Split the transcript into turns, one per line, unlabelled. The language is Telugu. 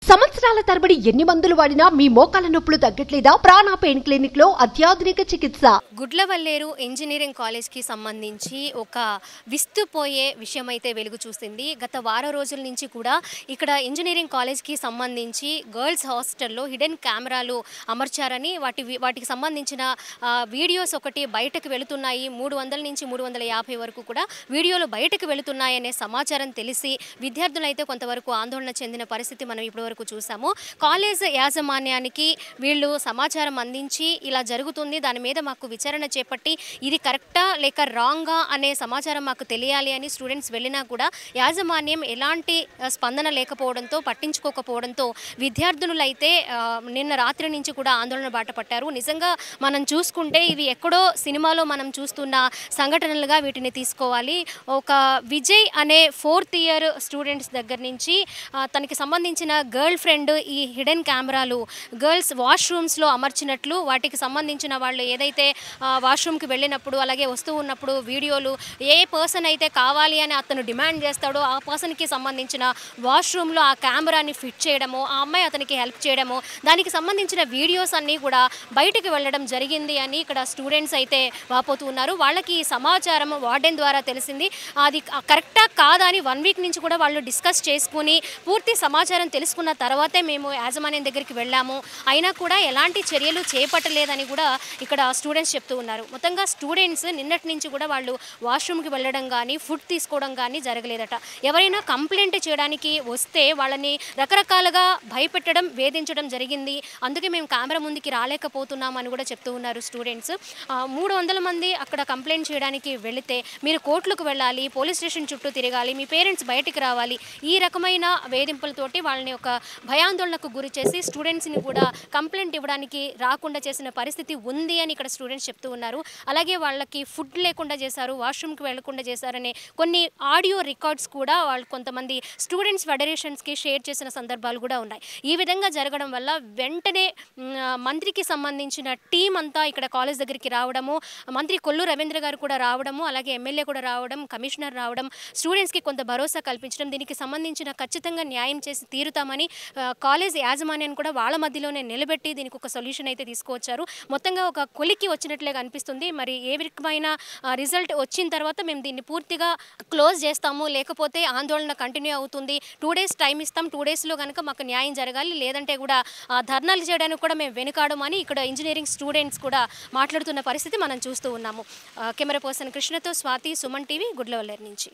సంవత్సరాల తరబడి ఎన్ని మందులు వాడినా మీ మోకాల నొప్పులు తగ్గట్లేదా? ప్రాణ పెయిన్ క్లినిక్ లో అత్యాధునిక చికిత్స.
గుడ్లవల్లేరు ఇంజనీరింగ్ కాలేజ్ కి సంబంధించి ఒక విస్తుపోయే విషయం అయితే వెలుగు చూసింది. గత వారం రోజుల నుంచి కూడా ఇక్కడ ఇంజనీరింగ్ కాలేజ్ కి సంబంధించి గర్ల్స్ హాస్టల్లో హిడెన్ కెమెరాలు అమర్చారని వాటికి సంబంధించిన వీడియోస్ ఒకటి బయటకు వెళుతున్నాయి. 300 నుంచి 350 వరకు కూడా వీడియోలు బయటకు వెళుతున్నాయనే సమాచారం తెలిసి విద్యార్థులు అయితే కొంతవరకు ఆందోళన చెందిన పరిస్థితి మనం ఇప్పటివరకు చూసాము. కాలేజ్ యాజమాన్యానికి వీళ్ళు సమాచారం అందించి ఇలా జరుగుతుంది, దాని మీద మాకు విచారణ చేపట్టి ఇది కరెక్టా లేక రాంగా అనే సమాచారం మాకు తెలియాలి అని స్టూడెంట్స్ వెళ్ళినా కూడా యాజమాన్యం ఎలాంటి స్పందన లేకపోవడంతో, పట్టించుకోకపోవడంతో విద్యార్థులైతే నిన్న రాత్రి నుంచి కూడా ఆందోళన బాట పట్టారు. నిజంగా మనం చూసుకుంటే ఇవి ఎక్కడో సినిమాలో మనం చూస్తున్న సంఘటనలుగా వీటిని తీసుకోవాలి. ఒక విజయ్ అనే 4th ఇయర్ స్టూడెంట్స్ దగ్గర నుంచి తనకి సంబంధించిన గర్ల్ ఫ్రెండ్ ఈ హిడెన్ కెమెరాలు గర్ల్స్ వాష్రూమ్స్లో అమర్చినట్లు, వాటికి సంబంధించిన వాళ్ళు ఏదైతే వాష్రూమ్కి వెళ్ళినప్పుడు అలాగే వస్తూ ఉన్నప్పుడు వీడియోలు ఏ పర్సన్ అయితే కావాలి అని అతను డిమాండ్ చేస్తాడో ఆ పర్సన్కి సంబంధించిన వాష్రూమ్లో ఆ కెమెరాని ఫిట్ చేయడము, ఆ అమ్మాయి అతనికి హెల్ప్ చేయడము, దానికి సంబంధించిన వీడియోస్ అన్నీ కూడా బయటికి వెళ్ళడం జరిగింది అని ఇక్కడ స్టూడెంట్స్ అయితే వాపోతూ ఉన్నారు. వాళ్ళకి ఈ సమాచారం వార్డెన్ ద్వారా తెలిసింది. అది కరెక్టా కాదా అని 1 వీక్ నుంచి కూడా వాళ్ళు డిస్కస్ చేసుకుని పూర్తి సమాచారం తెలుసుకున్న తర్వాతే మేము యాజమాన్యం దగ్గరికి వెళ్ళాము, అయినా కూడా ఎలాంటి చర్యలు చేపట్టలేదని కూడా ఇక్కడ స్టూడెంట్స్ చెప్తూ ఉన్నారు. మొత్తంగా స్టూడెంట్స్ నిన్నటి నుంచి కూడా వాళ్ళు వాష్రూమ్కి వెళ్ళడం కానీ ఫుడ్ తీసుకోవడం కానీ జరగలేదట. ఎవరైనా కంప్లైంట్ చేయడానికి వస్తే వాళ్ళని రకరకాలుగా భయపెట్టడం, వేధించడం జరిగింది. అందుకే మేము కెమెరా ముందుకి రాలేకపోతున్నామని కూడా చెప్తూ ఉన్నారు స్టూడెంట్స్. 300 మంది అక్కడ కంప్లైంట్ చేయడానికి వెళితే మీరు కోర్టులకు వెళ్ళాలి, పోలీస్ స్టేషన్ చుట్టూ తిరగాలి, మీ పేరెంట్స్ బయటికి రావాలి, ఈ రకమైన వేధింపులతోటి వాళ్ళని ఒక భయాందోళనకు గురి చేసి స్టూడెంట్స్ని కూడా కంప్లైంట్ ఇవ్వడానికి రాకుండా చేసిన పరిస్థితి ఉంది అని ఇక్కడ స్టూడెంట్స్ చెప్తూ ఉన్నారు. అలాగే వాళ్ళకి ఫుడ్ లేకుండా చేశారు, వాష్రూమ్కి వెళ్లకుండా చేశారనే కొన్ని ఆడియో రికార్డ్స్ కూడా వాళ్ళు కొంతమంది స్టూడెంట్స్ ఫెడరేషన్స్కి షేర్ చేసిన సందర్భాలు కూడా ఉన్నాయి. ఈ విధంగా జరగడం వల్ల వెంటనే మంత్రికి సంబంధించిన టీం అంతా ఇక్కడ కాలేజ్ దగ్గరికి రావడము, మంత్రి కొల్లు రవీంద్ర గారు కూడా రావడము, అలాగే ఎమ్మెల్యే కూడా రావడం, కమిషనర్ రావడం, స్టూడెంట్స్కి కొంత భరోసా కల్పించడం, దీనికి సంబంధించిన ఖచ్చితంగా న్యాయం చేసి తీరుతామని కాలేజ్ యాజమాన్యాన్ని కూడా వాళ్ళ మధ్యలోనే నిలబెట్టి దీనికి ఒక సొల్యూషన్ అయితే తీసుకువచ్చారు. మొత్తంగా ఒక కొలికి వచ్చినట్లుగా అనిపిస్తుంది. మరి ఏ రకమైన రిజల్ట్ వచ్చిన తర్వాత మేము దీన్ని పూర్తిగా క్లోజ్ చేస్తాము, లేకపోతే ఆందోళన కంటిన్యూ అవుతుంది. 2 days టైం ఇస్తాం, 2 daysలో కనుక మాకు న్యాయం జరగాలి, లేదంటే కూడా ధర్నాలు చేయడానికి కూడా మేము వెనుకాడమని ఇక్కడ ఇంజనీరింగ్ స్టూడెంట్స్ కూడా మాట్లాడుతున్న పరిస్థితి మనం చూస్తూ ఉన్నాము. కెమెరా పర్సన్ కృష్ణతో స్వాతి, సుమన్ టీవీ, గుడ్లవల్లేరు నుంచి.